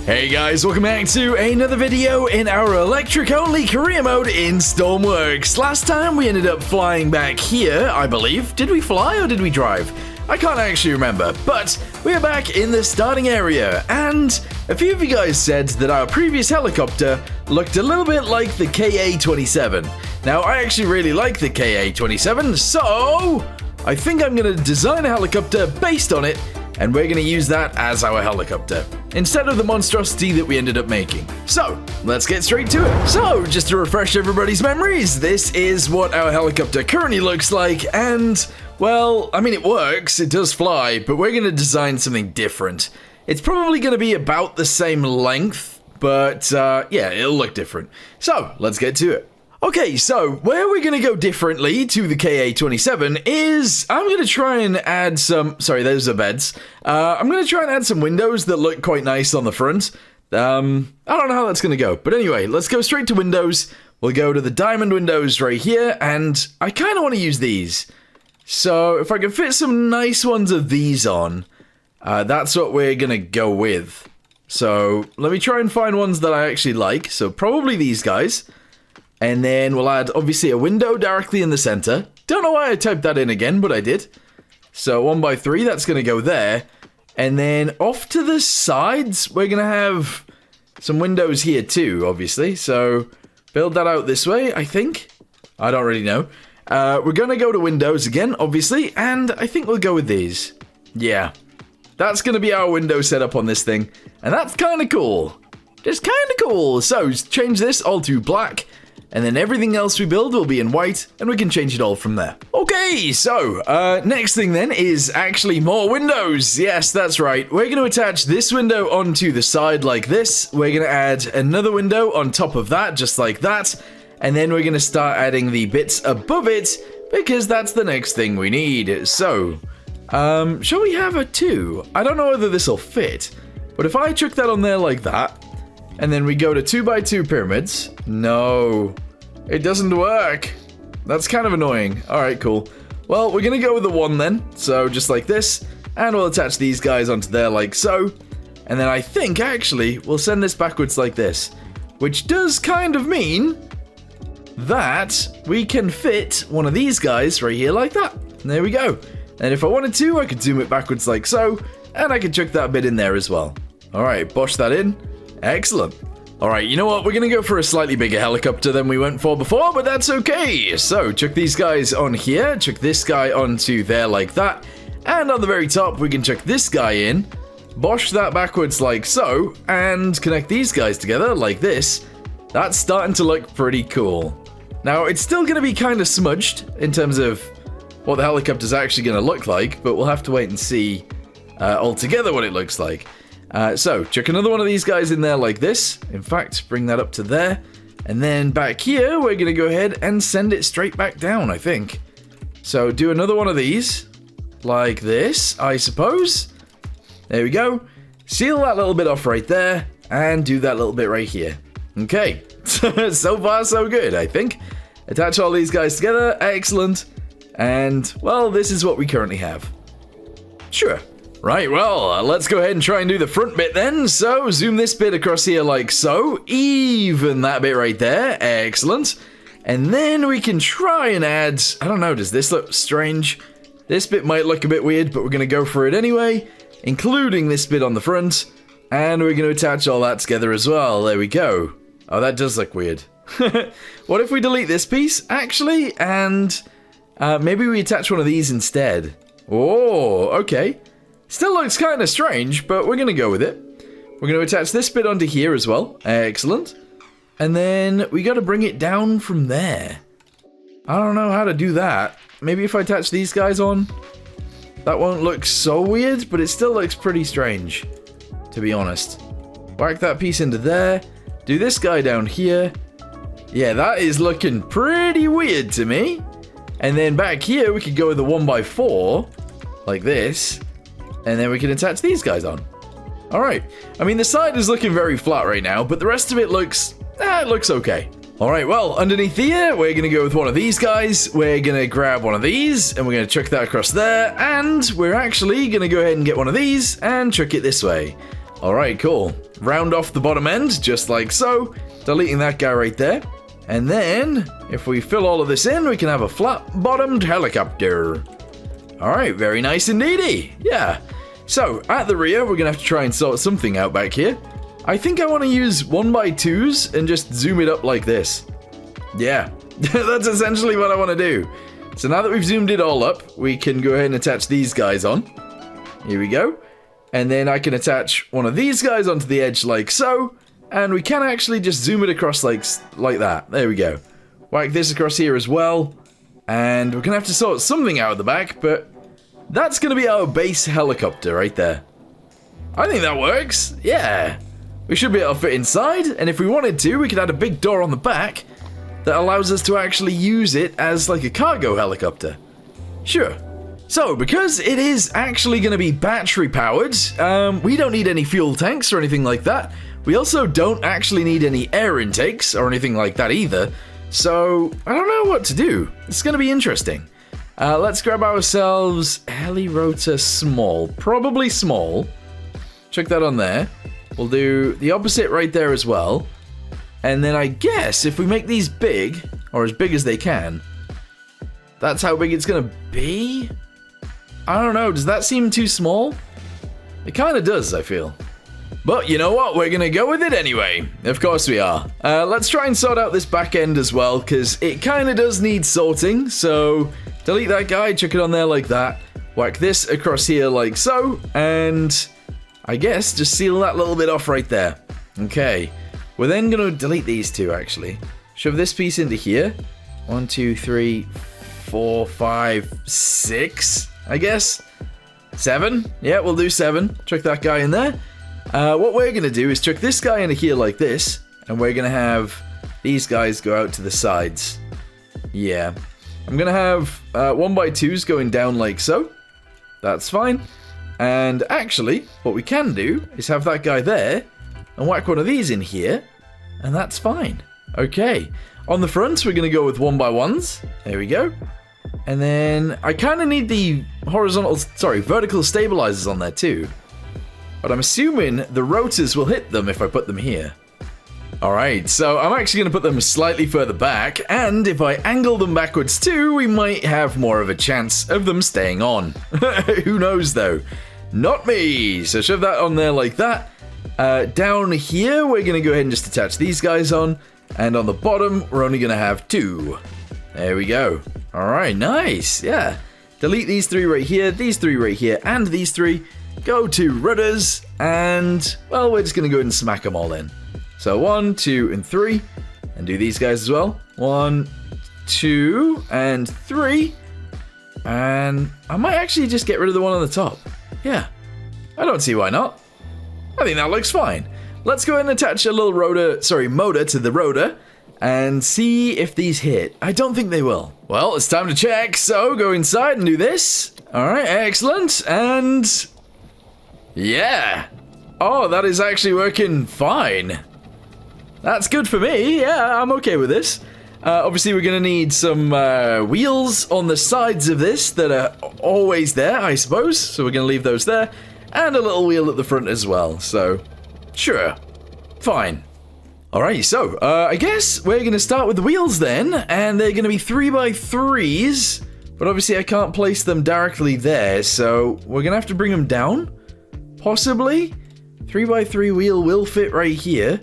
Hey guys, welcome back to another video in our electric-only career mode in Stormworks. Last time we ended up flying back here, I believe. Did we fly or did we drive? I can't actually remember, but we're back in the starting area, and a few of you guys said that our previous helicopter looked a little bit like the KA-27. Now, I actually really like the KA-27, so I think I'm going to design a helicopter based on it, and we're going to use that as our helicopter, instead of the monstrosity that we ended up making. So, let's get straight to it. So, just to refresh everybody's memories, this is what our helicopter currently looks like, and, well, I mean, it works, it does fly, but we're going to design something different. It's probably going to be about the same length, but, yeah, it'll look different. So, let's get to it. Okay, so where we're going to go differently to the KA-27 is I'm going to try and add some, sorry, those are beds. I'm going to try and add some windows that look quite nice on the front. I don't know how that's going to go, but anyway, let's go straight to windows. We'll go to the diamond windows right here, and I kind of want to use these. So if I can fit some nice ones of these on, that's what we're going to go with. So let me try and find ones that I actually like. So probably these guys. And then we'll add, obviously, a window directly in the center. Don't know why I typed that in again, but I did. So 1x3, that's going to go there. And then off to the sides, we're going to have some windows here too, obviously. So build that out this way, I think. I don't really know. We're going to go to windows again, obviously. And I think we'll go with these. Yeah. That's going to be our window setup on this thing. And that's kind of cool. Just kind of cool. So change this all to black. And then everything else we build will be in white, and we can change it all from there. Okay, so, next thing then is actually more windows. Yes, that's right. We're going to attach this window onto the side like this. We're going to add another window on top of that, just like that. And then we're going to start adding the bits above it, because that's the next thing we need. So, shall we have a 2? I don't know whether this will fit, but if I chuck that on there like that, and then we go to 2x2 pyramids. No, it doesn't work. That's kind of annoying. Alright, cool. Well, we're going to go with the 1 then. So, just like this. And we'll attach these guys onto there like so. And then I think, actually, we'll send this backwards like this. Which does kind of mean that we can fit one of these guys right here like that. And there we go. And if I wanted to, I could zoom it backwards like so. And I could chuck that bit in there as well. Alright, bosh that in. Excellent. Alright, you know what? We're going to go for a slightly bigger helicopter than we went for before, but that's okay. So, chuck these guys on here, chuck this guy onto there like that, and on the very top, we can chuck this guy in, bosh that backwards like so, and connect these guys together like this. That's starting to look pretty cool. Now, it's still going to be kind of smudged in terms of what the helicopter's actually going to look like, but we'll have to wait and see altogether what it looks like. So, chuck another one of these guys in there like this. In fact, bring that up to there. And then back here, we're going to go ahead and send it straight back down, I think. So, do another one of these. Like this, I suppose. There we go. Seal that little bit off right there. And do that little bit right here. Okay. So far, so good, I think. Attach all these guys together. Excellent. And, well, this is what we currently have. Sure. Right, well, let's go ahead and try and do the front bit then. So, zoom this bit across here like so. Even that bit right there. Excellent. And then we can try and add, I don't know, does this look strange? This bit might look a bit weird, but we're going to go for it anyway. Including this bit on the front. And we're going to attach all that together as well. There we go. Oh, that does look weird. What if we delete this piece, actually? And maybe we attach one of these instead. Oh, okay. Still looks kind of strange, but we're going to go with it. We're going to attach this bit onto here as well. Excellent. And then we got to bring it down from there. I don't know how to do that. Maybe if I attach these guys on, that won't look so weird, but it still looks pretty strange, to be honest. Whack that piece into there. Do this guy down here. Yeah, that is looking pretty weird to me. And then back here, we could go with the 1x4, like this. And then we can attach these guys on. Alright. I mean, the side is looking very flat right now, but the rest of it looks... it looks okay. Alright, well, underneath here, we're going to go with one of these guys. We're going to grab one of these, and we're going to chuck that across there. And we're actually going to go ahead and get one of these, and chuck it this way. Alright, cool. round off the bottom end, just like so, deleting that guy right there. And then, if we fill all of this in, we can have a flat-bottomed helicopter. Alright, very nice indeedy. Yeah. So, at the rear, we're going to have to try and sort something out back here. I think I want to use 1x2s and just zoom it up like this. Yeah, that's essentially what I want to do. So now that we've zoomed it all up, we can go ahead and attach these guys on. Here we go. And then I can attach one of these guys onto the edge like so. And we can actually just zoom it across like that. There we go. Whack this across here as well. And we're going to have to sort something out of the back, but that's going to be our base helicopter right there. I think that works. Yeah. We should be able to fit inside, and if we wanted to, we could add a big door on the back that allows us to actually use it as like a cargo helicopter. Sure. So, because it is actually going to be battery powered, we don't need any fuel tanks or anything like that. We also don't actually need any air intakes or anything like that either. So, I don't know what to do. It's going to be interesting. Let's grab ourselves HELI rotor small. Probably small. Check that on there. We'll do the opposite right there as well. And then I guess if we make these big, or as big as they can, that's how big it's going to be? I don't know, does that seem too small? It kind of does, I feel. But you know what, we're going to go with it anyway. Of course we are. Let's try and sort out this back end as well, because it kind of does need sorting. So delete that guy, chuck it on there like that. Whack this across here like so, and I guess just seal that little bit off right there. Okay, we're then going to delete these two actually. Shove this piece into here. 1, 2, 3, 4, 5, 6, I guess. 7. Yeah, we'll do 7. Chuck that guy in there. What we're going to do is chuck this guy into here like this, and we're going to have these guys go out to the sides. Yeah. I'm going to have 1x2s going down like so. That's fine. And actually, what we can do is have that guy there and whack one of these in here, and that's fine. Okay. On the front, we're going to go with 1x1s. There we go. And then I kind of need the vertical stabilizers on there too. But I'm assuming the rotors will hit them if I put them here. Alright, so I'm actually going to put them slightly further back, and if I angle them backwards too, we might have more of a chance of them staying on. Who knows though? Not me! So shove that on there like that. Down here, we're going to go ahead and just attach these guys on, and on the bottom, we're only going to have 2. There we go. Alright, nice, yeah. Delete these 3 right here, these 3 right here, and these 3. Go to rudders, and, well, we're just going to go ahead and smack them all in. So 1, 2, and 3, and do these guys as well. 1, 2, and 3, and I might actually just get rid of the one on the top. Yeah, I don't see why not. I think that looks fine. Let's go ahead and attach a little motor to the rotor, and see if these hit. I don't think they will. Well, it's time to check, so go inside and do this. Alright, excellent, and yeah. Oh, that is actually working fine. That's good for me. Yeah, I'm okay with this. Obviously, we're going to need some wheels on the sides of this that are always there, I suppose. So we're going to leave those there. And a little wheel at the front as well. So, sure. Fine. Alright, so I guess we're going to start with the wheels then. And they're going to be 3x3s. But obviously, I can't place them directly there. So we're going to have to bring them down. Possibly. 3x3 wheel will fit right here.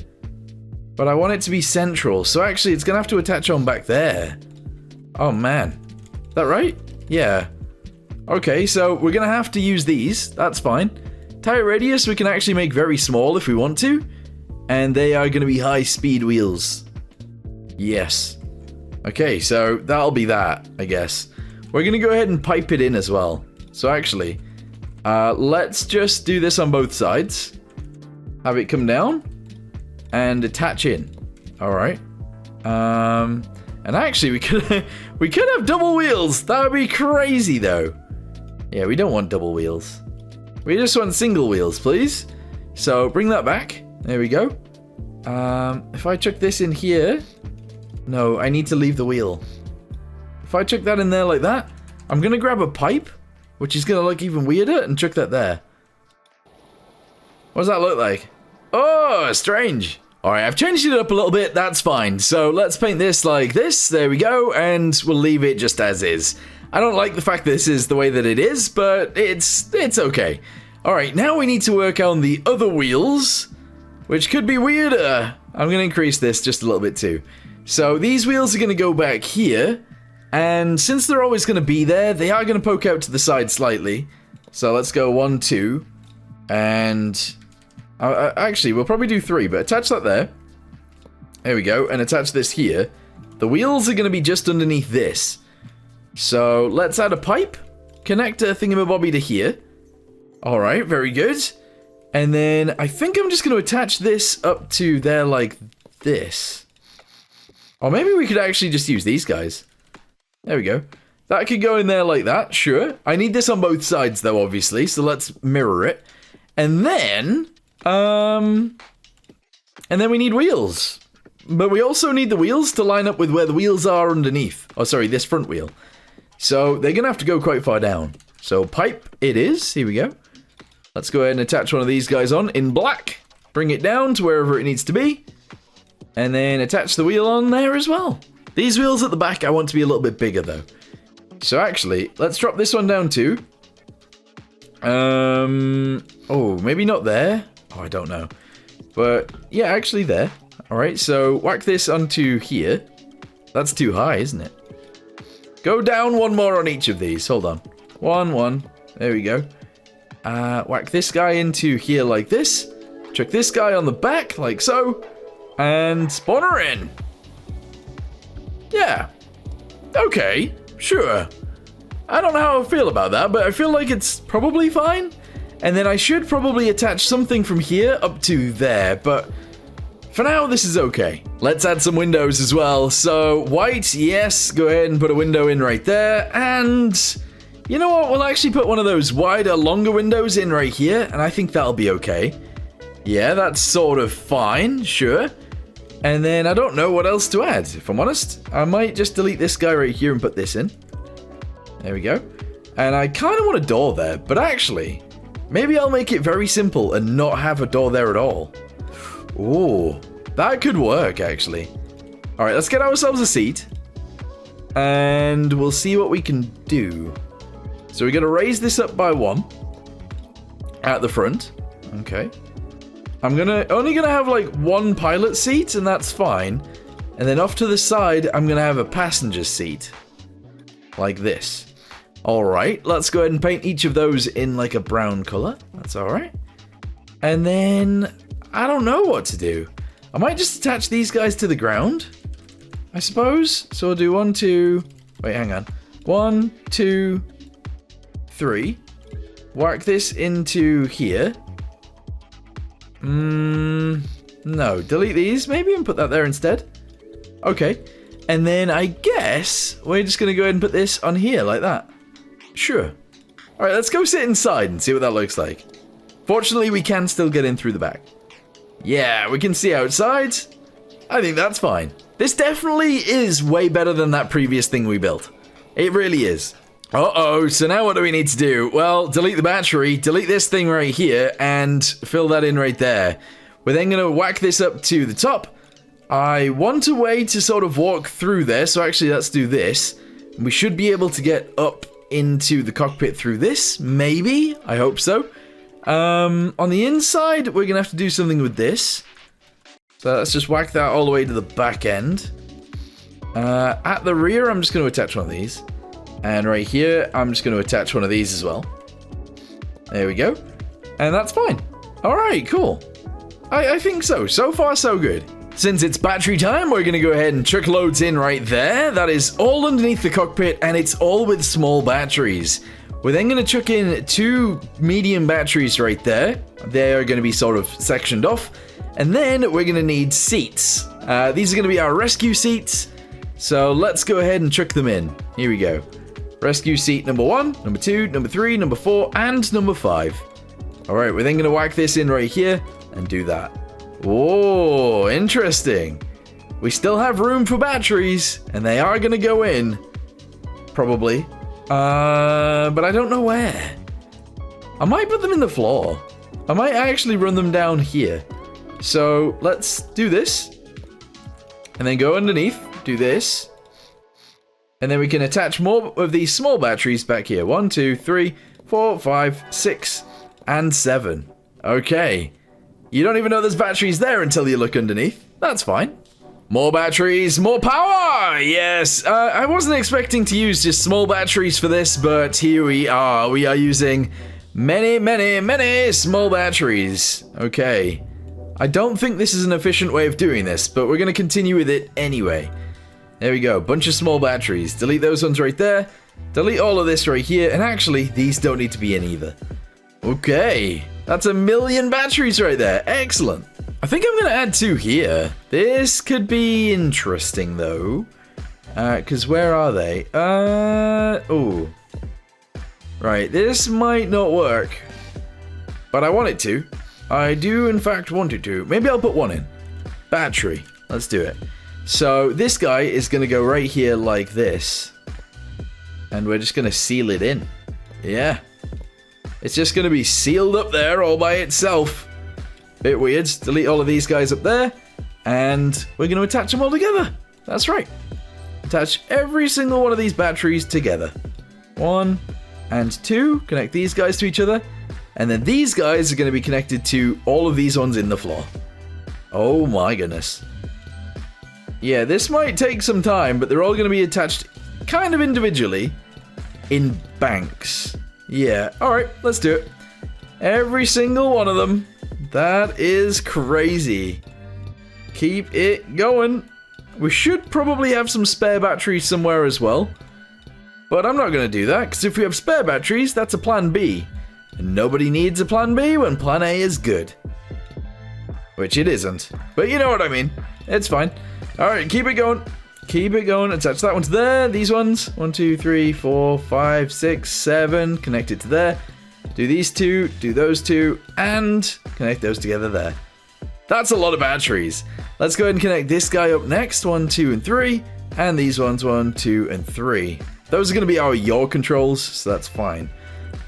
But I want it to be central, so actually it's going to have to attach on back there. Oh man. Is that right? Yeah. Okay, so we're going to have to use these. That's fine. Tire radius we can actually make very small if we want to. And they are going to be high-speed wheels. Yes. Okay, so that'll be that, I guess. We're going to go ahead and pipe it in as well. So actually, let's just do this on both sides. Have it come down. And attach in. Alright. And actually we could have double wheels. That would be crazy though. Yeah, we don't want double wheels. We just want single wheels, please. So bring that back. There we go. If I chuck this in here. No, I need to leave the wheel. If I chuck that in there like that, I'm gonna grab a pipe, which is gonna look even weirder, and chuck that there. What does that look like? Oh, strange. All right, I've changed it up a little bit. That's fine. So let's paint this like this. There we go. And we'll leave it just as is. I don't like the fact this is the way that it is, but it's okay. All right, now we need to work on the other wheels, which could be weirder. I'm going to increase this just a little bit too. So these wheels are going to go back here. And since they're always going to be there, they are going to poke out to the side slightly. So let's go 1, 2. And actually, we'll probably do 3, but attach that there. There we go. And attach this here. The wheels are going to be just underneath this. So let's add a pipe. Connect a thingamabobby to here. Alright, very good. And then I think I'm just going to attach this up to there like this. Or maybe we could actually just use these guys. There we go. That could go in there like that, sure. I need this on both sides though, obviously, so let's mirror it. And then we need wheels. But we also need the wheels to line up with where the wheels are underneath. Oh, sorry, this front wheel. So they're going to have to go quite far down. So pipe it is. Here we go. Let's go ahead and attach one of these guys on in black. Bring it down to wherever it needs to be. And then attach the wheel on there as well. These wheels at the back I want to be a little bit bigger though. So actually, let's drop this one down too. Oh, maybe not there. Oh, I don't know. But yeah, actually there. Alright, so whack this onto here. That's too high, isn't it? Go down one more on each of these. Hold on. 1, 1. There we go. Whack this guy into here like this. Chuck this guy on the back like so. And spawner in. Yeah. Okay. Sure. I don't know how I feel about that, but I feel like it's probably fine. And then I should probably attach something from here up to there, but for now, this is okay. Let's add some windows as well. So, white, yes, go ahead and put a window in right there. And you know what? We'll actually put one of those wider, longer windows in right here, and I think that'll be okay. Yeah, that's sort of fine, sure. And then I don't know what else to add, if I'm honest. I might just delete this guy right here and put this in. There we go. And I kind of want a door there, but actually, maybe I'll make it very simple and not have a door there at all. Ooh, that could work, actually. All right, let's get ourselves a seat. And we'll see what we can do. So we're going to raise this up by 1. At the front. Okay. I'm only gonna have like 1 pilot seat, and that's fine. And then off to the side, I'm gonna have a passenger seat. Like this. Alright, let's go ahead and paint each of those in like a brown color. That's alright. And then, I don't know what to do. I might just attach these guys to the ground, I suppose. So we'll do 1, 2... Wait, hang on. 1, 2, 3. Whack this into here. No, delete these maybe and put that there instead. Okay. And then I guess we're just going to go ahead and put this on here like that. Sure. Alright, let's go sit inside and see what that looks like. Fortunately, we can still get in through the back. Yeah, we can see outside. I think that's fine. This definitely is way better than that previous thing we built. It really is. Uh-oh, so now what do we need to do? Well, delete the battery, delete this thing right here, and fill that in right there. We're then going to whack this up to the top. I want a way to sort of walk through there, so actually let's do this. We should be able to get up into the cockpit through this, maybe? I hope so. On the inside, we're going to have to do something with this. So let's just whack that all the way to the back end. At the rear, I'm just going to attach one of these. And right here, I'm just going to attach one of these as well. There we go. And that's fine. Alright, cool. I think so. So far, so good. Since it's battery time, we're going to go ahead and chuck loads in right there. That is all underneath the cockpit, and it's all with small batteries. We're then going to chuck in 2 medium batteries right there. They are going to be sort of sectioned off. And then we're going to need seats. These are going to be our rescue seats. So let's go ahead and chuck them in. Here we go. Rescue seat number 1, number 2, number 3, number 4, and number 5. Alright, we're then going to whack this in right here and do that. Oh, interesting. We still have room for batteries, and they are going to go in. Probably. But I don't know where. I might put them in the floor. I might actually run them down here. So let's do this. And then go underneath, do this. And then we can attach more of these small batteries back here. 1, 2, 3, 4, 5, 6, and 7. Okay. You don't even know there's batteries there until you look underneath. That's fine. More batteries, more power! Yes, I wasn't expecting to use just small batteries for this, but here we are. We are using many small batteries. Okay. I don't think this is an efficient way of doing this, but we're going to continue with it anyway. There we go, bunch of small batteries. Delete those ones right there. Delete all of this right here, and actually, these don't need to be in either. Okay, that's 1,000,000 batteries right there. Excellent. I think I'm going to add 2 here. This could be interesting, though. Because where are they? Oh. Right, this might not work. But I want it to. I do, in fact, want it to. Maybe I'll put 1 in. Battery. Let's do it. So, this guy is going to go right here like this. And we're just going to seal it in. Yeah. It's just going to be sealed up there all by itself. Bit weird. Delete all of these guys up there. And we're going to attach them all together. That's right. Attach every single one of these batteries together. 1 and 2. Connect these guys to each other. And then these guys are going to be connected to all of these ones in the floor. Oh my goodness. Yeah, this might take some time, but they're all going to be attached kind of individually in banks. Yeah, alright, let's do it. Every single one of them. That is crazy. Keep it going. We should probably have some spare batteries somewhere as well. But I'm not going to do that, because if we have spare batteries, that's a plan B. And nobody needs a plan B when plan A is good. Which it isn't. But you know what I mean. It's fine. Alright, keep it going. Keep it going. Attach that one to there. These ones. 1, 2, 3, 4, 5, 6, 7. Connect it to there. Do these 2. Do those 2. And connect those together there. That's a lot of batteries. Let's go ahead and connect this guy up next. 1, 2, and 3. And these ones. 1, 2, and 3. Those are going to be our yaw controls, so that's fine.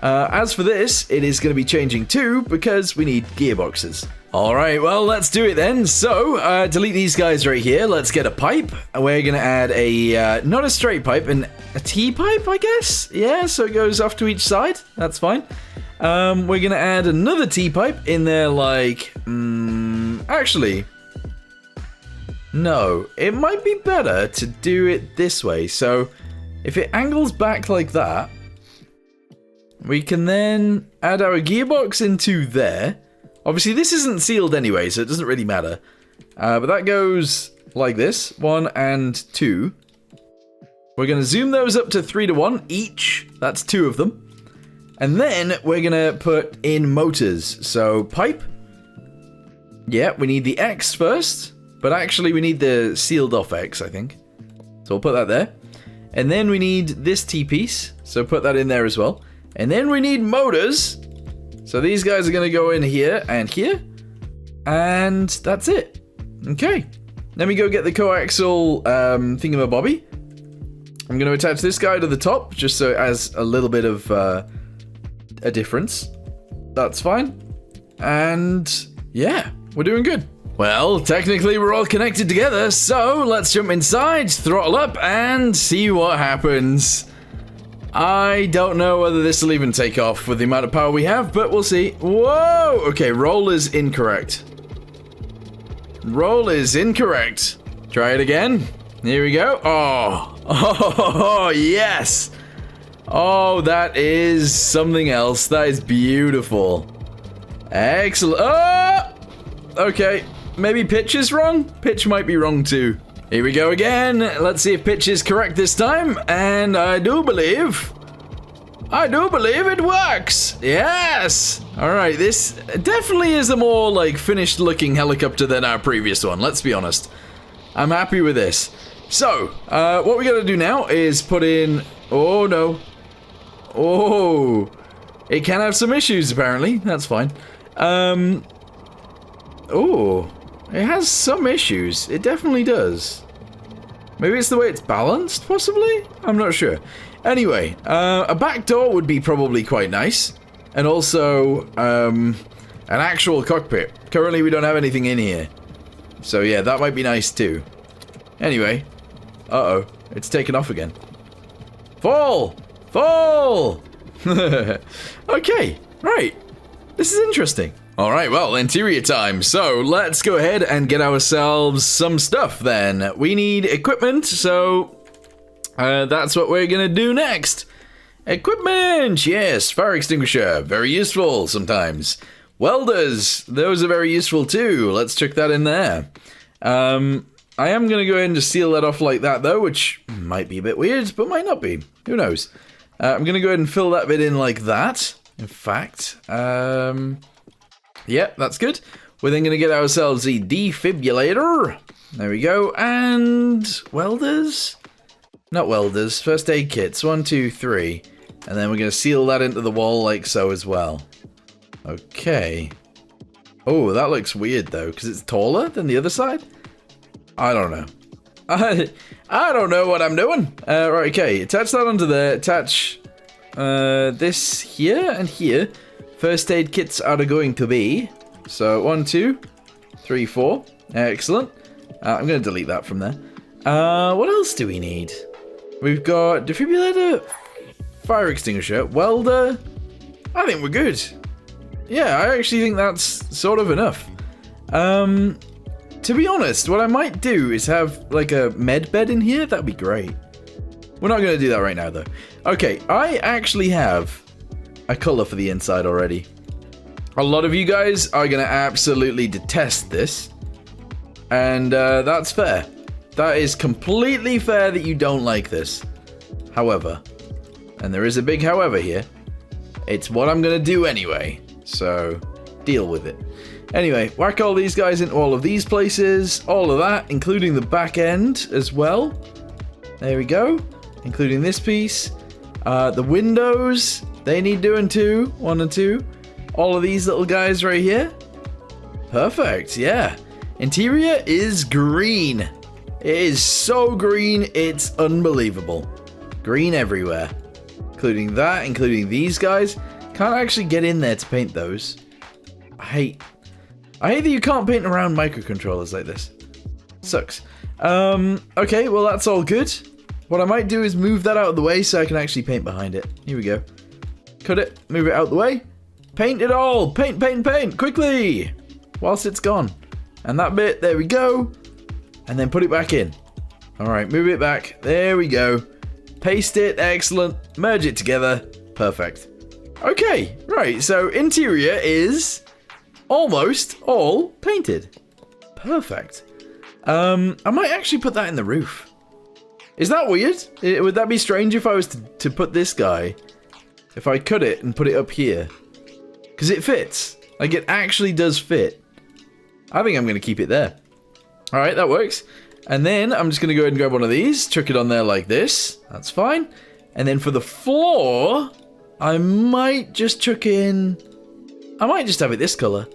As for this, it is going to be changing too, because we need gearboxes. Alright, well, let's do it then. So, delete these guys right here. Let's get a pipe. We're going to add a, not a straight pipe, a T-pipe, I guess? Yeah, so it goes off to each side. That's fine. We're going to add another T-pipe in there like, actually, no. It might be better to do it this way. So, if it angles back like that, we can then add our gearbox into there. Obviously, this isn't sealed anyway, so it doesn't really matter. But that goes like this. 1 and 2. We're going to zoom those up to 3 to 1 each. That's 2 of them. And then we're going to put in motors. So, pipe. Yeah, we need the X first. But actually, we need the sealed off X, I think. So, we'll put that there. And then we need this T-piece. So, put that in there as well. And then we need motors. So these guys are going to go in here and here. And that's it. Okay. Let me go get the coaxial thingamabobby. I'm going to attach this guy to the top, just so it has a little bit of a difference. That's fine. And yeah, we're doing good. Well, technically we're all connected together, so let's jump inside, throttle up, and see what happens. I don't know whether this will even take off with the amount of power we have, but we'll see. Whoa! Okay, roll is incorrect. Roll is incorrect. Try it again. Here we go. Oh, yes! Oh, that is something else. That is beautiful. Excellent. Oh! Okay, maybe pitch is wrong? Pitch might be wrong too. Here we go again. Let's see if pitch is correct this time. And I do believe it works. Yes. All right, this definitely is a more like finished looking helicopter than our previous one. Let's be honest. I'm happy with this. So, what we got to do now is put in, oh no. Oh, it can have some issues apparently. That's fine. Oh, it has some issues. It definitely does. Maybe it's the way it's balanced, possibly? I'm not sure. Anyway, a back door would be probably quite nice. And also, an actual cockpit. currently we don't have anything in here. So yeah, that might be nice too. Anyway. Uh-oh. It's taken off again. Fall! Fall! Okay, right. This is interesting. Alright, well, interior time. So, let's go ahead and get ourselves some stuff then. We need equipment, so that's what we're gonna do next. Equipment! Yes, fire extinguisher. Very useful sometimes. Welders, those are very useful too. Let's chuck that in there. I am going to go ahead and just seal that off like that though, which might be a bit weird, but might not be. Who knows? I'm going to go ahead and fill that bit in like that. In fact, yeah, that's good. We're then going to get ourselves a defibrillator. There we go. And welders? Not welders, first aid kits. 1, 2, 3. And then we're going to seal that into the wall like so as well. Okay. Oh, that looks weird though, because it's taller than the other side? I don't know. I don't know what I'm doing. Right, okay. Attach that onto there. Attach this here and here. First aid kits are going to be. So 1, 2, 3, 4. Excellent. I'm going to delete that from there. What else do we need? We've got defibrillator, fire extinguisher, welder. I think we're good. Yeah, I actually think that's sort of enough. To be honest, what I might do is have like a med bed in here. That'd be great. We're not going to do that right now though. Okay, I actually have a color for the inside already. A lot of you guys are going to absolutely detest this. And that's fair. That is completely fair that you don't like this. However, and there is a big however here, it's what I'm going to do anyway. So, deal with it. Anyway, whack all these guys into all of these places. All of that, including the back end as well. There we go. Including this piece. The windows, they need doing too. 1 and 2. All of these little guys right here. Perfect, yeah. Interior is green. It is so green, it's unbelievable. Green everywhere. Including that, including these guys. Can't actually get in there to paint those. I hate that you can't paint around microcontrollers like this. Sucks. Okay, well that's all good. What I might do is move that out of the way so I can actually paint behind it. Here we go. Cut it, move it out of the way. Paint it all! Paint, paint, paint! Quickly! Whilst it's gone. And that bit, there we go. And then put it back in. Alright, move it back. There we go. Paste it, excellent. Merge it together. Perfect. Okay, right, so interior is almost all painted. Perfect. I might actually put that in the roof. Is that weird? Would that be strange if I was to put this guy, if I cut it and put it up here? Because it fits. Like, it actually does fit. I think I'm going to keep it there. Alright, that works. And then I'm just going to go ahead and grab one of these, chuck it on there like this. That's fine. And then for the floor, I might just chuck in... I might just have it this color.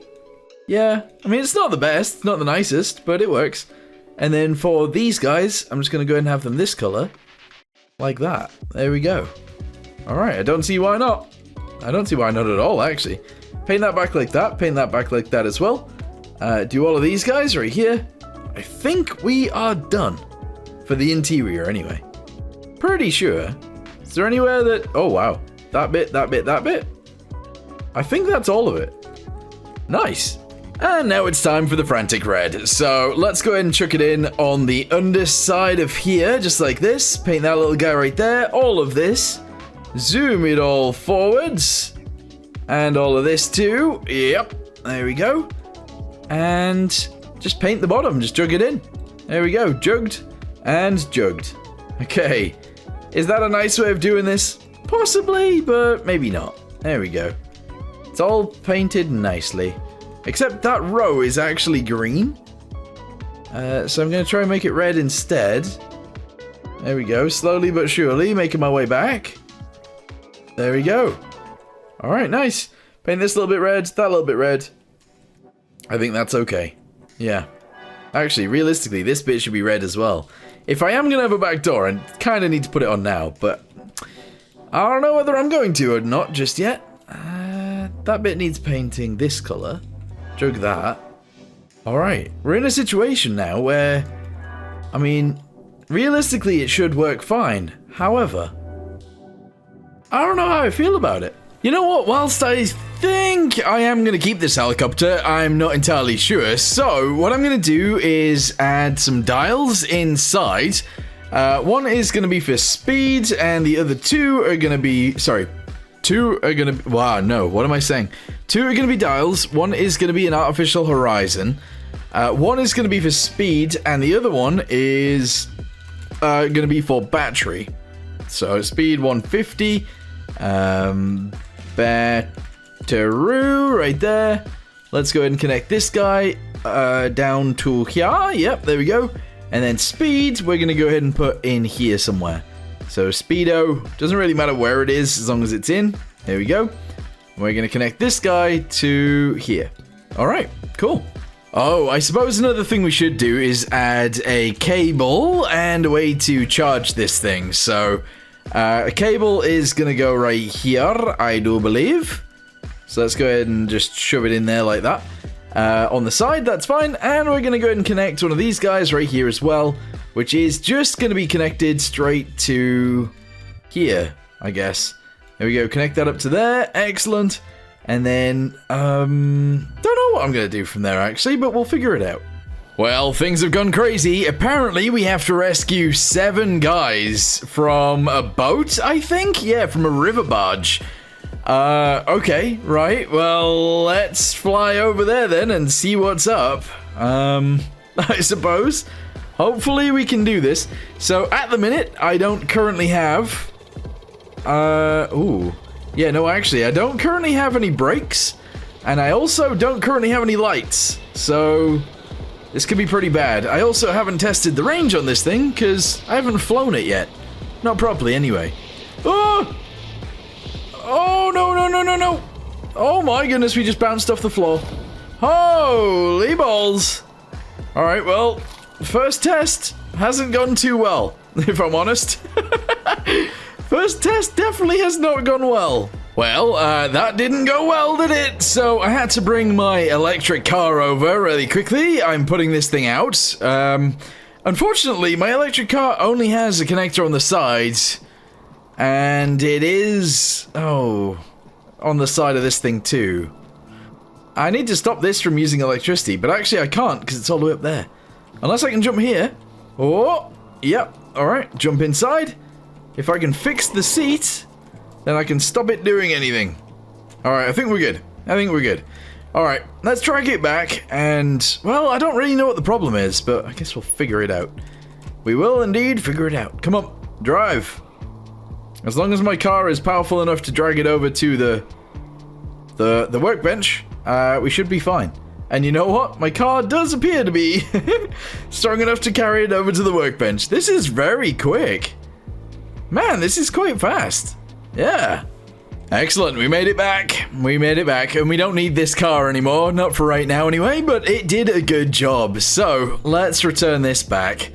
Yeah, I mean, it's not the best, it's not the nicest, but it works. And then for these guys, I'm just going to go ahead and have them this color. Like that. There we go. Alright, I don't see why not. I don't see why not at all, actually. Paint that back like that, paint that back like that as well. Do all of these guys right here. I think we are done. For the interior, anyway. Pretty sure. Is there anywhere that... Oh, wow. That bit, that bit, that bit. I think that's all of it. Nice. And now it's time for the Frantic Red. So let's go ahead and chuck it in on the underside of here, just like this. Paint that little guy right there. All of this. Zoom it all forwards. And all of this too. Yep. There we go. And just paint the bottom. Just jug it in. There we go. Jugged and jugged. Okay. Is that a nice way of doing this? Possibly, but maybe not. There we go. It's all painted nicely. Except that row is actually green. So I'm going to try and make it red instead. There we go. Slowly but surely, making my way back. There we go. Alright, nice. Paint this little bit red, that little bit red. I think that's okay. Yeah. Actually, realistically, this bit should be red as well. If I am going to have a back door, I kind of need to put it on now, but I don't know whether I'm going to or not just yet. That bit needs painting this colour. Jug that. Alright, we're in a situation now where, I mean, realistically it should work fine. However, I don't know how I feel about it. You know what, whilst I think I am going to keep this helicopter, I'm not entirely sure. So, what I'm going to do is add some dials inside. One is going to be for speed, and the other two are going to be, two are going to, wow, no, what am I saying? Two are going to be dials, one is going to be an artificial horizon, one is going to be for speed, and the other one is going to be for battery. So, speed 150, battery right there. Let's go ahead and connect this guy down to here. Yep, there we go. And then speed, we're going to go ahead and put in here somewhere. So speedo, doesn't really matter where it is as long as it's in. There we go. We're going to connect this guy to here. All right, cool. Oh, I suppose another thing we should do is add a cable and a way to charge this thing. So a cable is going to go right here, I do believe. So let's go ahead and just shove it in there like that. On the side, that's fine. And we're going to go ahead and connect one of these guys right here as well, which is just going to be connected straight to here, I guess. There we go. Connect that up to there. Excellent. And then, don't know what I'm going to do from there, actually, but we'll figure it out. Well, things have gone crazy. Apparently, we have to rescue 7 guys from a boat, I think? Yeah, from a river barge. Okay, right. Well, let's fly over there then and see what's up. I suppose. Hopefully we can do this. So, at the minute, I don't currently have... ooh. Yeah, no, actually, I don't currently have any brakes. And I also don't currently have any lights. So, this could be pretty bad. I also haven't tested the range on this thing, because I haven't flown it yet. Not properly, anyway. Oh! Oh, no, no, no, no, no. Oh, my goodness, we just bounced off the floor. Holy balls. All right, well, first test hasn't gone too well, if I'm honest. First test definitely has not gone well. Well, that didn't go well, did it? So I had to bring my electric car over really quickly. I'm putting this thing out. Unfortunately, my electric car only has a connector on the sides. And it is, on the side of this thing too. I need to stop this from using electricity, but actually I can't because it's all the way up there. Unless I can jump here. Oh, yep, alright, jump inside. If I can fix the seat, then I can stop it doing anything. Alright, I think we're good. Alright, let's try and get back, and, well, I don't really know what the problem is, but I guess we'll figure it out. We will indeed figure it out. Come on, drive. As long as my car is powerful enough to drag it over to the workbench, we should be fine. And you know what? My car does appear to be strong enough to carry it over to the workbench. This is very quick. Man, this is quite fast. Yeah. Excellent, we made it back. And we don't need this car anymore. Not for right now anyway, but it did a good job. So, let's return this back.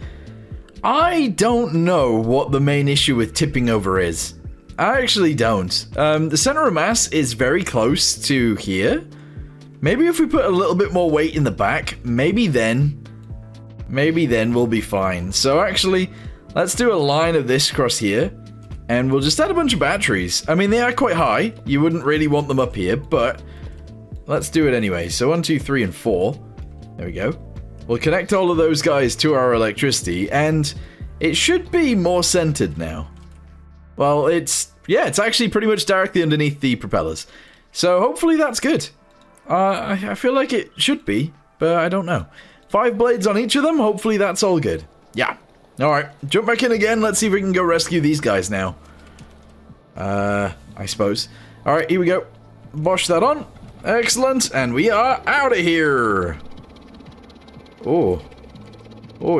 I don't know what the main issue with tipping over is. I actually don't. The center of mass is very close to here. Maybe if we put a little bit more weight in the back, maybe then we'll be fine. So actually, let's do a line of this across here, and we'll just add a bunch of batteries. I mean, they are quite high. You wouldn't really want them up here, but let's do it anyway. So 1, 2, 3, and 4. There we go. We'll connect all of those guys to our electricity, and it should be more centered now. Well, it's actually pretty much directly underneath the propellers. So hopefully that's good. I feel like it should be, but I don't know. 5 blades on each of them, hopefully that's all good. Yeah. Alright, jump back in again, let's see if we can go rescue these guys now. I suppose. Alright, here we go. Bosh that on. Excellent, and we are out of here. Oh,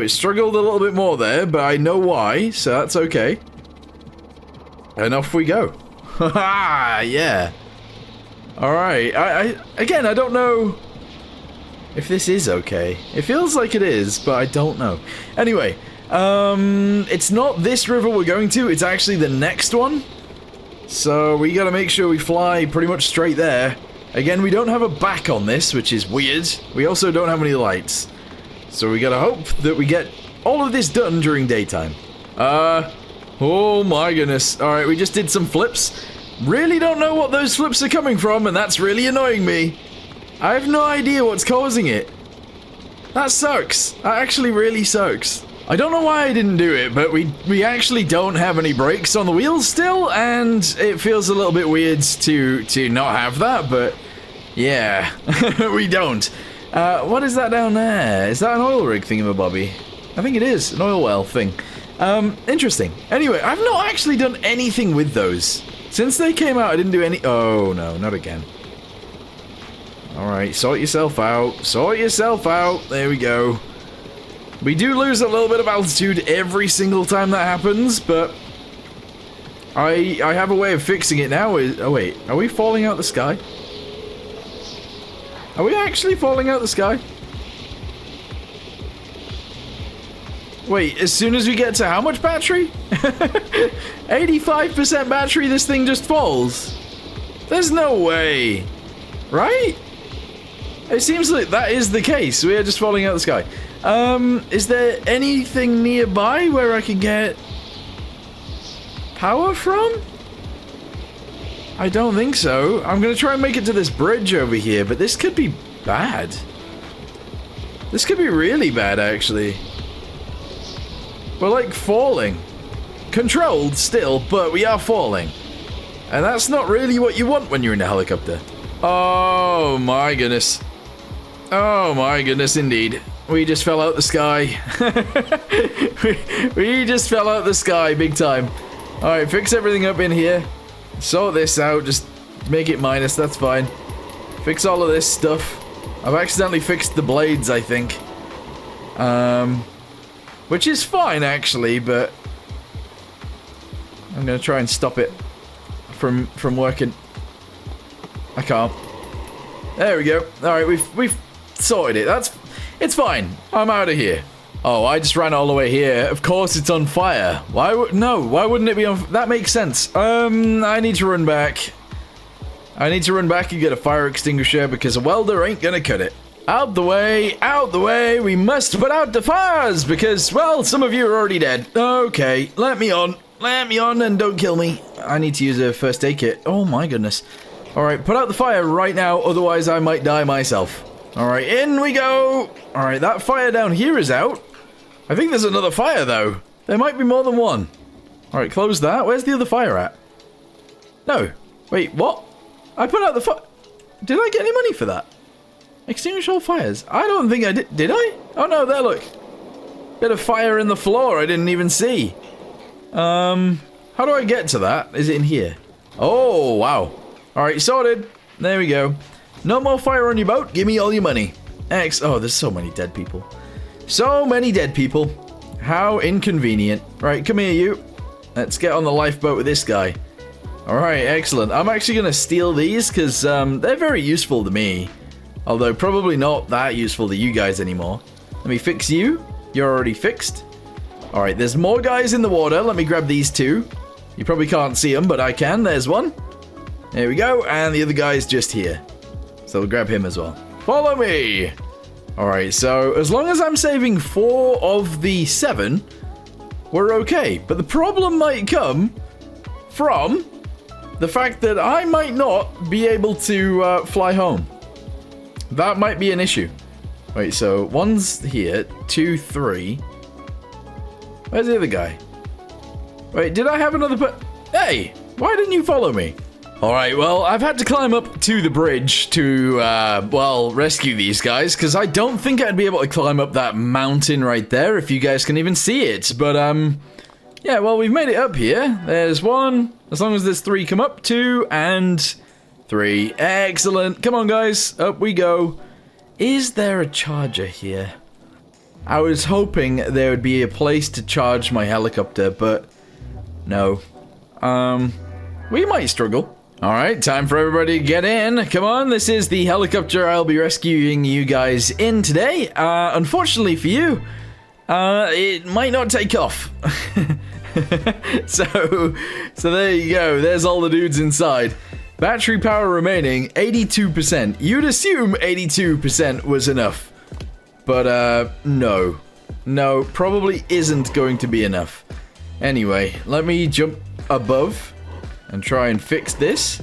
it struggled a little bit more there, but I know why, so that's okay. And off we go. Haha, yeah. Alright, again, I don't know if this is okay. It feels like it is, but I don't know. Anyway, it's not this river we're going to, it's actually the next one. So we gotta make sure we fly pretty much straight there. Again, we don't have a back on this, which is weird. We also don't have any lights. So we gotta hope that we get all of this done during daytime. Oh my goodness. Alright, we just did some flips. Really don't know what those flips are coming from, and that's really annoying me. I have no idea what's causing it. That sucks. That actually really sucks. I don't know why I didn't do it, but we actually don't have any brakes on the wheels still, and it feels a little bit weird to not have that, but yeah, we don't. What is that down there? Is that an oil rig thingamabobby? I think it is, an oil well thing. Interesting. Anyway, I've not actually done anything with those. Since they came out, I didn't do any... Oh, no, not again. Alright, sort yourself out. Sort yourself out. There we go. We do lose a little bit of altitude every single time that happens, but I have a way of fixing it now. Oh wait, are we falling out the sky? Are we actually falling out the sky? Wait, as soon as we get to how much battery? 85% battery, this thing just falls. There's no way. Right? It seems like that is the case. We are just falling out the sky. Is there anything nearby where I can get power from? I don't think so. I'm gonna try and make it to this bridge over here, but this could be bad. This could be really bad, actually. We're like falling. Controlled still, but we are falling. And that's not really what you want when you're in a helicopter. Oh my goodness. Oh my goodness indeed. We just fell out the sky. we just fell out the sky big time. Alright, fix everything up in here. Sort this out, just make it minus, that's fine. Fix all of this stuff. I've accidentally fixed the blades, I think. Which is fine actually, but I'm gonna try and stop it from working. I can't. There we go. Alright, we've sorted it. It's fine. I'm out of here. Oh, I just ran all the way here. Of course it's on fire. Why wouldn't it be on... That makes sense. I need to run back. I need to run back and get a fire extinguisher because a welder ain't gonna cut it. Out the way, we must put out the fires because, well, some of you are already dead. Okay, let me on and don't kill me. I need to use a first aid kit. Oh my goodness. Alright, put out the fire right now, otherwise I might die myself. Alright, in we go. Alright, that fire down here is out. I think there's another fire though. There might be more than one. Alright, close that. Where's the other fire at? No. Wait, what? I put out the fire. Did I get any money for that? Extinguish all fires. I don't think I did. Did I? Oh no, there, look. Bit of fire in the floor I didn't even see. How do I get to that? Is it in here? Oh, wow. Alright, sorted. There we go. No more fire on your boat. Give me all your money. Oh, there's so many dead people. So many dead people. How inconvenient. Right, come here, you. Let's get on the lifeboat with this guy. Alright, excellent. I'm actually going to steal these because they're very useful to me. Although probably not that useful to you guys anymore. Let me fix you. You're already fixed. Alright, there's more guys in the water. Let me grab these two. You probably can't see them, but I can. There's one. There we go. And the other guy's just here. So we'll grab him as well. Follow me! Alright, so as long as I'm saving 4 of the 7, we're okay. But the problem might come from the fact that I might not be able to fly home. That might be an issue. Wait, so one's here, 2, 3. Where's the other guy? Wait, did I have another Hey, why didn't you follow me? Alright, well, I've had to climb up to the bridge to, well, rescue these guys, because I don't think I'd be able to climb up that mountain right there, if you guys can even see it. But, yeah, well, we've made it up here. There's 1, as long as there's 3 come up, 2, and 3. Excellent. Come on, guys, up we go. Is there a charger here? I was hoping there would be a place to charge my helicopter, but no. We might struggle. Alright, time for everybody to get in. Come on, this is the helicopter I'll be rescuing you guys in today. Unfortunately for you, it might not take off. so there you go. There's all the dudes inside. Battery power remaining, 82%. You'd assume 82% was enough. But, no. No, probably isn't going to be enough. Anyway, let me jump above and try and fix this.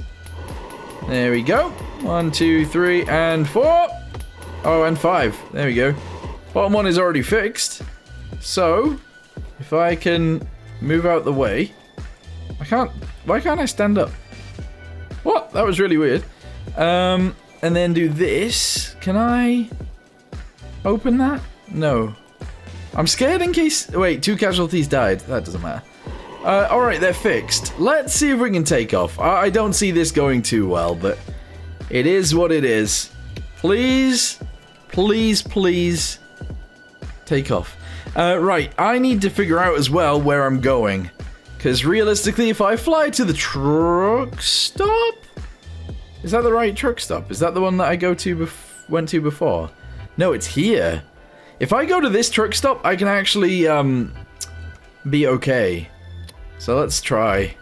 There we go. 1, 2, 3, and 4. Oh, and 5. There we go. Bottom one is already fixed. So, if I can move out the way... Why can't I stand up? What? That was really weird. And then do this. Can I open that? No. I'm scared in case... Wait, 2 casualties died. That doesn't matter. Alright, they're fixed. Let's see if we can take off. I don't see this going too well, but it is what it is. Please, please, please take off. Right, I need to figure out as well where I'm going. Because realistically, if I fly to the truck stop... Is that the right truck stop? Is that the one that I went to before? No, it's here. If I go to this truck stop, I can actually, be okay. So let's try.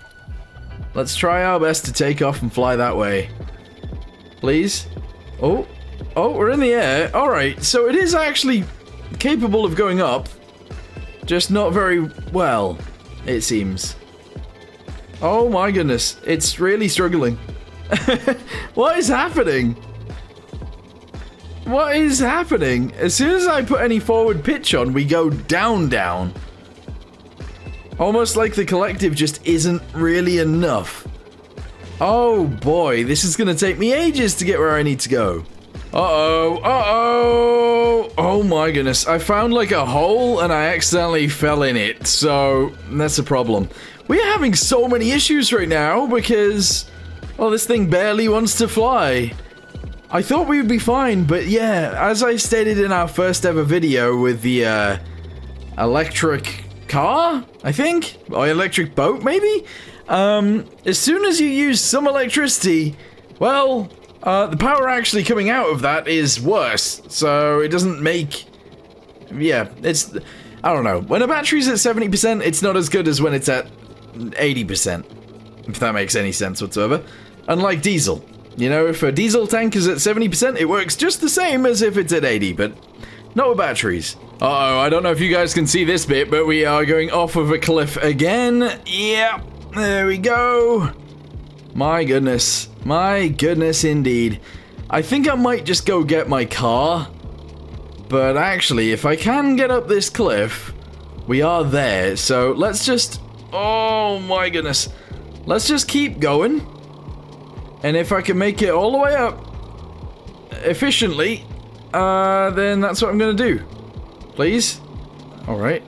Let's try our best to take off and fly that way. Please? Oh. Oh, we're in the air. Alright, so it is actually capable of going up. Just not very well, it seems. Oh my goodness, it's really struggling. What is happening? What is happening? As soon as I put any forward pitch on, we go down. Almost like the collective just isn't really enough. Oh boy, this is gonna take me ages to get where I need to go. Uh-oh. Oh my goodness, I found like a hole and I accidentally fell in it, so that's a problem. We are having so many issues right now because, well, this thing barely wants to fly. I thought we would be fine, but yeah, as I stated in our first ever video with the electric car, I think? Or electric boat, maybe? As soon as you use some electricity, well, the power actually coming out of that is worse, so it doesn't make... Yeah, it's... I don't know. When a battery's at 70%, it's not as good as when it's at 80%, if that makes any sense whatsoever. Unlike diesel. You know, if a diesel tank is at 70%, it works just the same as if it's at 80, but not with batteries. Uh-oh, I don't know if you guys can see this bit, but we are going off of a cliff again. Yeah, there we go. My goodness indeed. I think I might just go get my car. But actually, if I can get up this cliff, we are there. So let's just... Oh my goodness. Let's just keep going. And if I can make it all the way up efficiently, then that's what I'm gonna do. Please? Alright.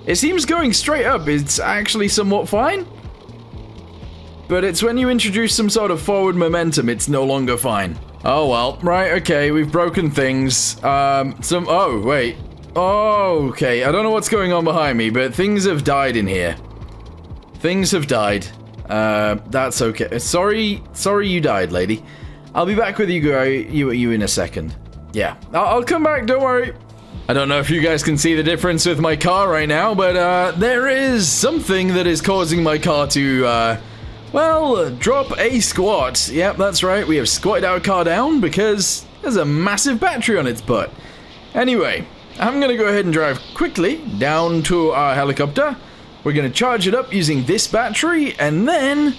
It seems going straight up is actually somewhat fine. But it's when you introduce some sort of forward momentum, it's no longer fine. Oh well, right, okay, we've broken things. Oh, wait. Oh, okay, I don't know what's going on behind me, but things have died in here. Things have died. That's okay. Sorry you died, lady. I'll be back with you in a second. Yeah, I'll come back, don't worry. I don't know if you guys can see the difference with my car right now, but there is something that is causing my car to, well, drop a squat. Yep, that's right, we have squatted our car down because there's a massive battery on its butt. Anyway, I'm gonna go ahead and drive quickly down to our helicopter. We're gonna charge it up using this battery, and then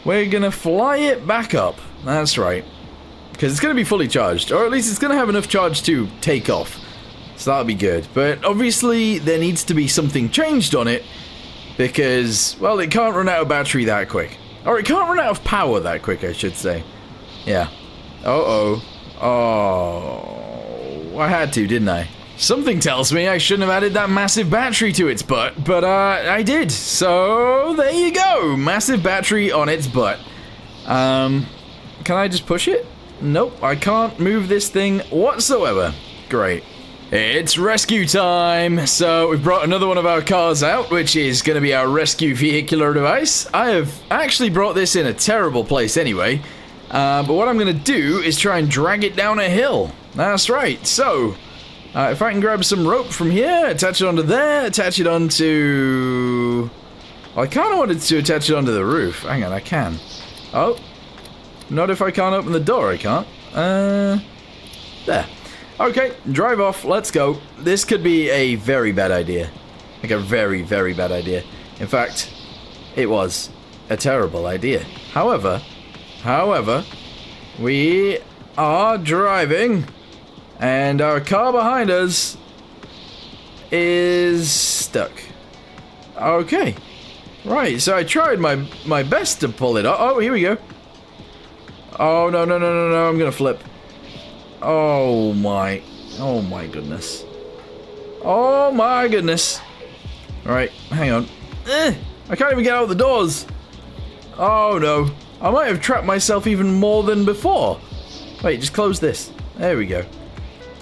we're gonna fly it back up. That's right. Because it's gonna be fully charged, or at least it's gonna have enough charge to take off. So that'll be good. But obviously, there needs to be something changed on it, because, well, it can't run out of battery that quick. Or it can't run out of power that quick, I should say. Yeah. Uh-oh. Oh, I had to, didn't I? Something tells me I shouldn't have added that massive battery to its butt, but I did. So there you go, massive battery on its butt. Can I just push it? Nope, I can't move this thing whatsoever. Great. It's rescue time. So we've brought another one of our cars out, which is going to be our rescue vehicular device. I have actually brought this in a terrible place anyway. But what I'm going to do is try and drag it down a hill. That's right. So... if I can grab some rope from here, attach it onto there, attach it onto... Well, I kind of wanted to attach it onto the roof. Hang on, I can. Oh. Not if I can't open the door, I can't. There. Okay, drive off, let's go. This could be a very bad idea. Like a very, very bad idea. In fact, it was a terrible idea. However, we are driving, and our car behind us is stuck. Okay. Right, so I tried my best to pull it off. Oh, here we go. Oh, no, I'm gonna flip. Oh my goodness. Oh my goodness. Alright, hang on. I can't even get out the doors. Oh no. I might have trapped myself even more than before. Wait, just close this. There we go.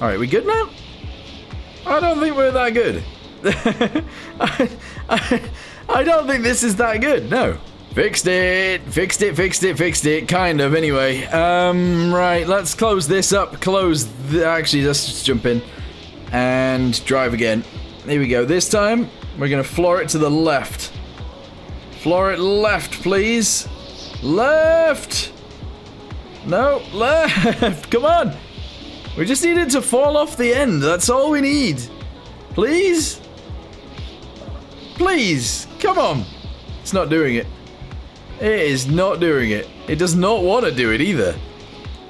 Alright, we good now? I don't think we're that good. I don't think this is that good, no. Fixed it, kind of, anyway. Right, let's close this up, actually, let's just jump in and drive again. Here we go, this time, we're gonna floor it to the left. Floor it left, please. Left! No, left, come on! We just need it to fall off the end, that's all we need. Please? Please, come on. It's not doing it. It is not doing it. It does not want to do it either.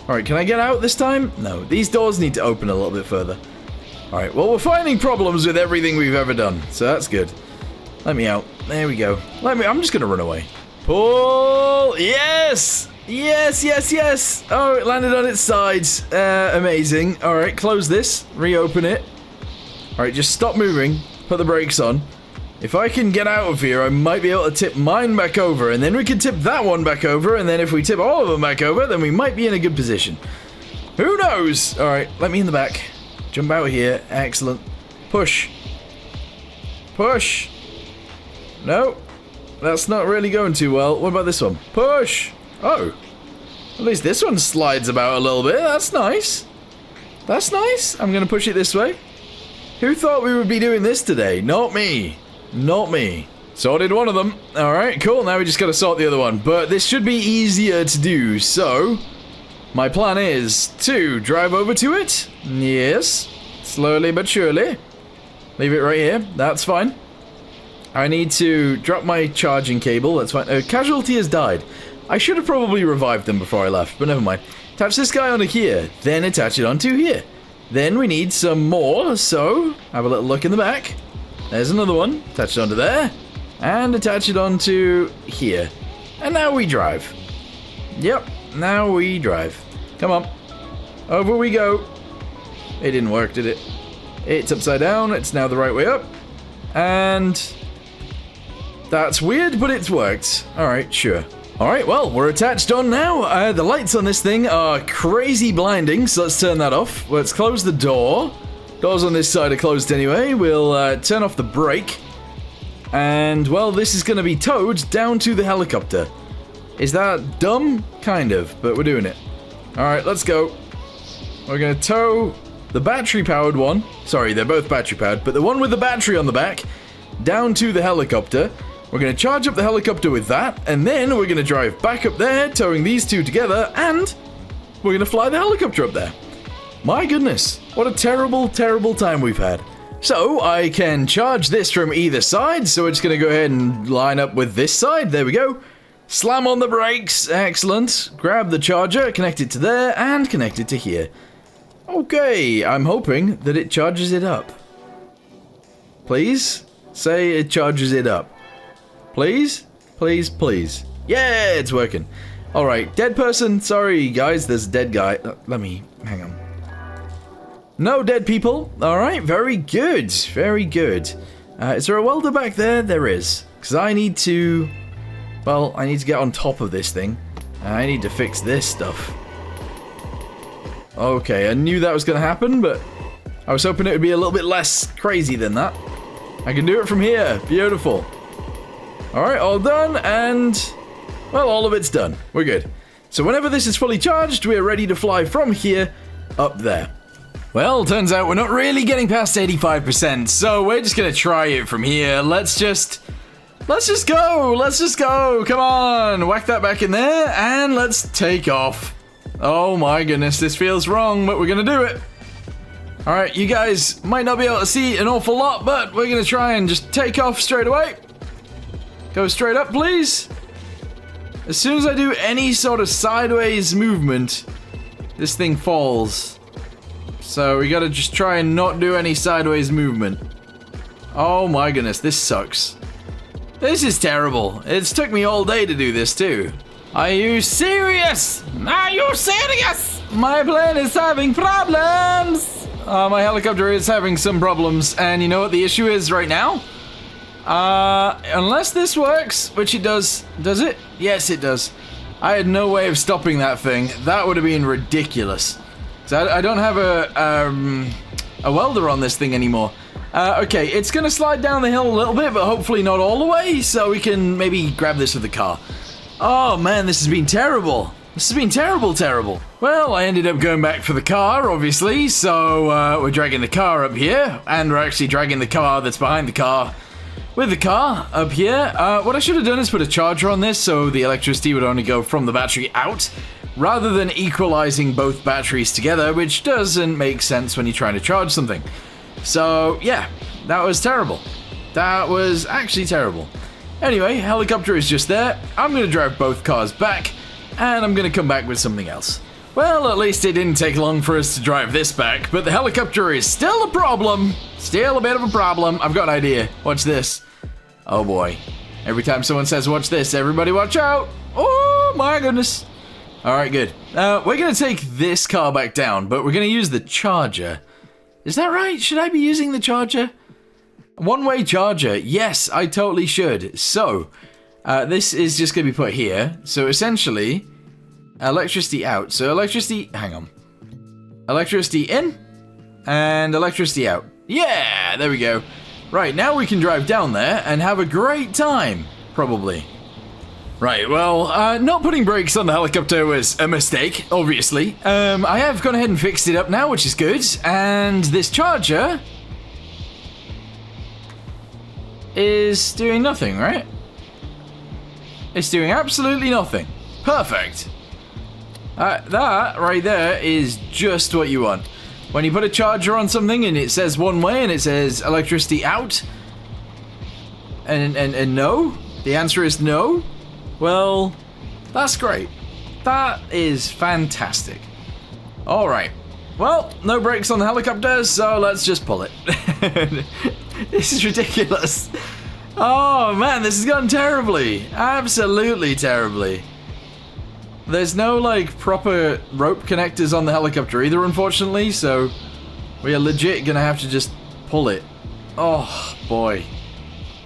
Alright, can I get out this time? No, these doors need to open a little bit further. Alright, well, we're finding problems with everything we've ever done, so that's good. Let me out. There we go. I'm just gonna run away. Pull! Yes! Yes! Oh, it landed on its sides. Amazing. Alright, close this. Reopen it. Alright, just stop moving. Put the brakes on. If I can get out of here, I might be able to tip mine back over, and then we can tip that one back over, and then if we tip all of them back over, then we might be in a good position. Who knows? Alright, let me in the back. Jump out here. Excellent. Push. Push. No. That's not really going too well. What about this one? Push. Oh. At least this one slides about a little bit. That's nice. That's nice. I'm going to push it this way. Who thought we would be doing this today? Not me. Not me. Sorted one of them. Alright, cool. Now we just gotta sort the other one. But this should be easier to do, so my plan is to drive over to it. Yes. Slowly but surely. Leave it right here. That's fine. I need to drop my charging cable. That's fine. Casualty has died. I should have probably revived them before I left, but never mind. Attach this guy onto here. Then attach it onto here. Then we need some more, so have a little look in the back. There's another one. Attach it onto there. And attach it onto here. And now we drive. Yep, now we drive. Come on. Over we go. It didn't work, did it? It's upside down. It's now the right way up. And that's weird, but it's worked. Alright, sure. Alright, well, we're attached on now. The lights on this thing are crazy blinding, so let's turn that off. Let's close the door. Doors on this side are closed anyway. We'll turn off the brake. And, well, this is going to be towed down to the helicopter. Is that dumb? Kind of, but we're doing it. Alright, let's go. We're going to tow the battery-powered one. Sorry, they're both battery-powered, but the one with the battery on the back down to the helicopter. We're going to charge up the helicopter with that, and then we're going to drive back up there, towing these two together, and we're going to fly the helicopter up there. My goodness, what a terrible, terrible time we've had. So, I can charge this from either side, so we're just going to go ahead and line up with this side. There we go. Slam on the brakes. Excellent. Grab the charger, connect it to there, and connect it to here. Okay, I'm hoping that it charges it up. Please? Say it charges it up. Please? Please, please. Yeah, it's working. Alright, dead person. Sorry, guys, there's a dead guy. Let me... hang on. No dead people. Alright, very good. Very good. Is there a welder back there? There is. Because I need to... well, I need to get on top of this thing. I need to fix this stuff. Okay, I knew that was going to happen, but I was hoping it would be a little bit less crazy than that. I can do it from here. Beautiful. Alright, all done, and... well, all of it's done. We're good. So whenever this is fully charged, we're ready to fly from here up there. Well, turns out we're not really getting past 85%, so we're just gonna try it from here. Let's just Let's just go. Let's just go. Come on. Whack that back in there and let's take off. Oh my goodness, this feels wrong, but we're gonna do it. All right, you guys might not be able to see an awful lot, but we're gonna try and just take off straight away. Go straight up, please. As soon as I do any sort of sideways movement, this thing falls. So we gotta just try and not do any sideways movement. Oh my goodness, this sucks. This is terrible. It's took me all day to do this too. Are you serious? Are you serious? My plane is having problems. My helicopter is having some problems, and you know what the issue is right now? Unless this works, which it does. Does it? Yes, it does. I had no way of stopping that thing. That would have been ridiculous. So I don't have a welder on this thing anymore. Okay, it's gonna slide down the hill a little bit, but hopefully not all the way, so we can maybe grab this with the car. Oh man, this has been terrible. This has been terrible. Well, I ended up going back for the car, obviously, so we're dragging the car up here, and we're actually dragging the car that's behind the car with the car up here. What I should have done is put a charger on this so the electricity would only go from the battery out, rather than equalizing both batteries together, which doesn't make sense when you're trying to charge something. So, yeah, that was terrible. That was actually terrible. Anyway, helicopter is just there. I'm going to drive both cars back, and I'm going to come back with something else. Well, at least it didn't take long for us to drive this back, but the helicopter is still a problem. Still a bit of a problem. I've got an idea. Watch this. Oh boy. Every time someone says watch this, everybody watch out. Oh my goodness. Alright, good. We're going to take this car back down, but we're going to use the charger. Is that right? Should I be using the charger? One-way charger. Yes, I totally should. So, this is just going to be put here. So essentially, electricity out. So electricity, hang on. Electricity in and electricity out. Yeah, there we go. Right, now we can drive down there and have a great time, probably. Right, well, not putting brakes on the helicopter was a mistake, obviously. I have gone ahead and fixed it up now, which is good. And this charger is doing nothing, right? It's doing absolutely nothing. Perfect. That right there is just what you want. When you put a charger on something and it says one way and it says electricity out, and no, the answer is no. Well, that's great. That is fantastic. All right. Well, no brakes on the helicopter, so let's just pull it. This is ridiculous. Oh man, this has gone terribly. Absolutely terribly. There's no like proper rope connectors on the helicopter either, unfortunately, so we are legit gonna have to just pull it. Oh boy.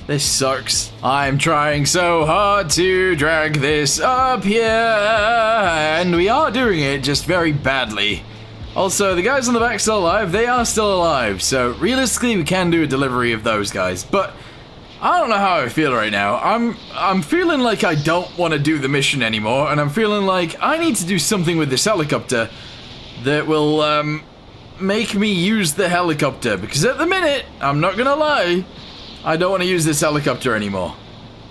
This sucks. I'm trying so hard to drag this up here, and we are doing it just very badly. Also, the guys on the back still alive, they are still alive, so realistically we can do a delivery of those guys, but I don't know how I feel right now. I'm feeling like I don't want to do the mission anymore, and I'm feeling like I need to do something with this helicopter that will make me use the helicopter, because at the minute, I'm not gonna lie, I don't want to use this helicopter anymore.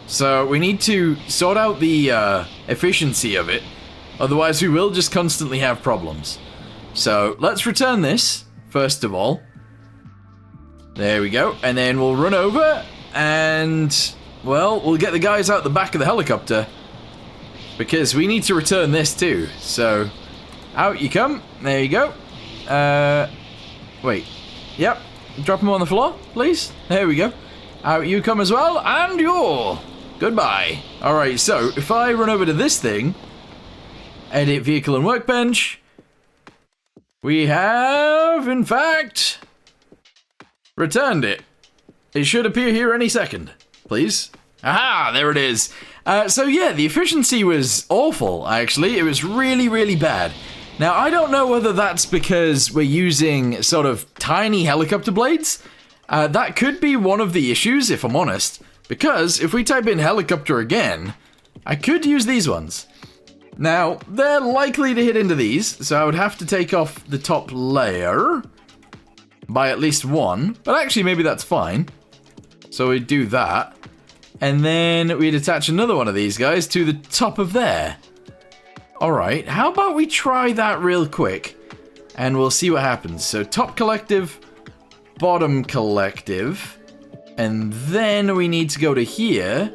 So we need to sort out the efficiency of it, otherwise we will just constantly have problems. So let's return this, first of all. There we go, and then we'll run over and, well, we'll get the guys out the back of the helicopter because we need to return this too. So out you come, there you go. Wait, yep, drop them on the floor, please. There we go. Out you come as well, and you're goodbye. Alright, so if I run over to this thing, edit vehicle and workbench, we have, in fact, returned it. It should appear here any second, please. Aha, there it is. So yeah, the efficiency was awful, actually. It was really, really bad. Now, I don't know whether that's because we're using sort of tiny helicopter blades. That could be one of the issues, if I'm honest. Because if we type in helicopter again, I could use these ones. Now, they're likely to hit into these, so I would have to take off the top layer by at least one. But actually, maybe that's fine. So we do that. And then we'd attach another one of these guys to the top of there. Alright, how about we try that real quick? And we'll see what happens. So top collective, bottom collective. And then we need to go to here.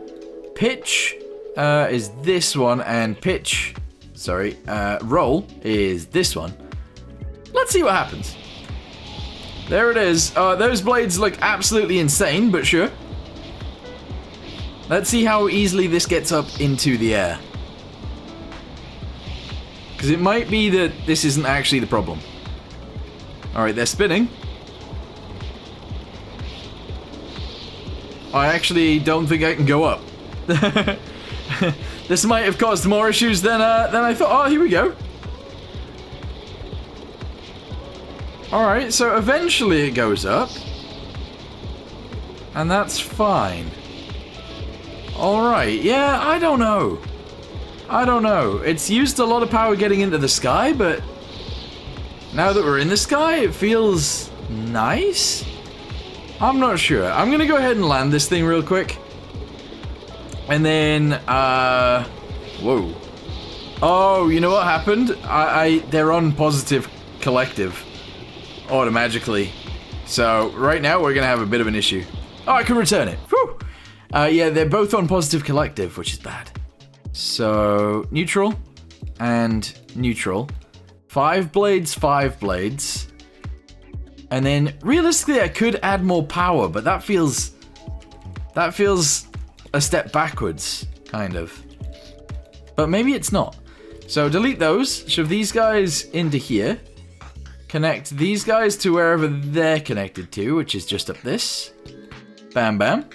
Pitch is this one, and pitch, sorry, roll is this one. Let's see what happens. There it is. Those blades look absolutely insane, but sure. Let's see how easily this gets up into the air. Because it might be that this isn't actually the problem. Alright, they're spinning. I actually don't think I can go up. This might have caused more issues than I thought. Oh, here we go. Alright, so eventually it goes up. And that's fine. Alright, yeah, I don't know. I don't know. It's used a lot of power getting into the sky, but now that we're in the sky, it feels nice? I'm not sure. I'm gonna go ahead and land this thing real quick. And then, whoa. Oh, you know what happened? They're on positive collective automatically. So right now we're gonna have a bit of an issue. Oh, I can return it. Whew. Yeah, they're both on positive collective, which is bad. So neutral and neutral. 5 blades, 5 blades. And then realistically I could add more power, but that feels a step backwards, kind of. But maybe it's not. So delete those, shove these guys into here. Connect these guys to wherever they're connected to, which is just up this. Bam, bam.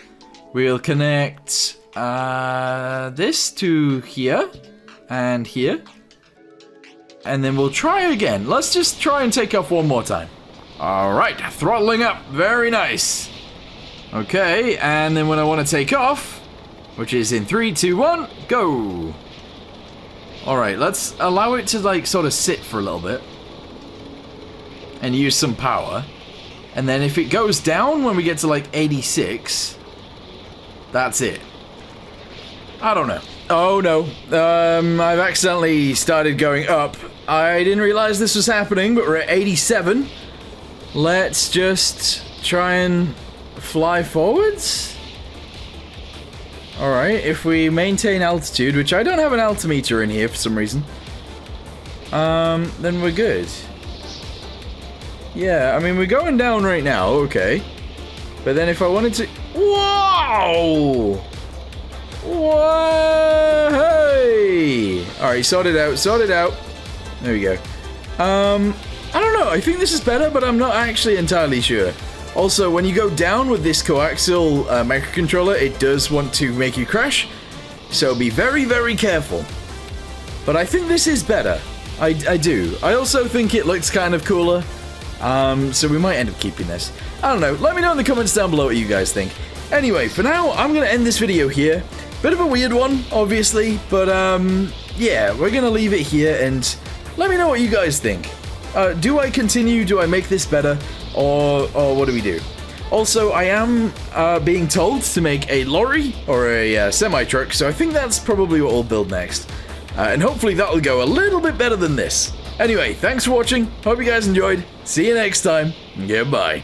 We'll connect this to here and here. And then we'll try again. Let's just try and take off one more time. Alright, throttling up. Very nice. Okay, and then when I want to take off, which is in 3, 2, 1, go. Alright, let's allow it to like sort of sit for a little bit. And use some power. And then if it goes down when we get to like 86, that's it. I don't know. Oh no, I've accidentally started going up. I didn't realize this was happening, but we're at 87. Let's just try and fly forwards. Alright, if we maintain altitude, which I don't have an altimeter in here for some reason, then we're good. Yeah, I mean, we're going down right now, okay. But then if I wanted to... Whoa! Whoa! Hey! Alright, sort it out, sort it out. There we go. I don't know, I think this is better, but I'm not actually entirely sure. Also, when you go down with this coaxial microcontroller, it does want to make you crash. So be very, very careful. But I think this is better. I do. I also think it looks kind of cooler. So we might end up keeping this. I don't know. Let me know in the comments down below what you guys think. Anyway, for now, I'm going to end this video here. Bit of a weird one, obviously. But, yeah, we're going to leave it here. And let me know what you guys think. Do I continue? Do I make this better? Or what do we do? Also, I am being told to make a lorry or a semi-truck. So I think that's probably what we'll build next. And hopefully that'll go a little bit better than this. Anyway, thanks for watching. Hope you guys enjoyed. See you next time. Goodbye.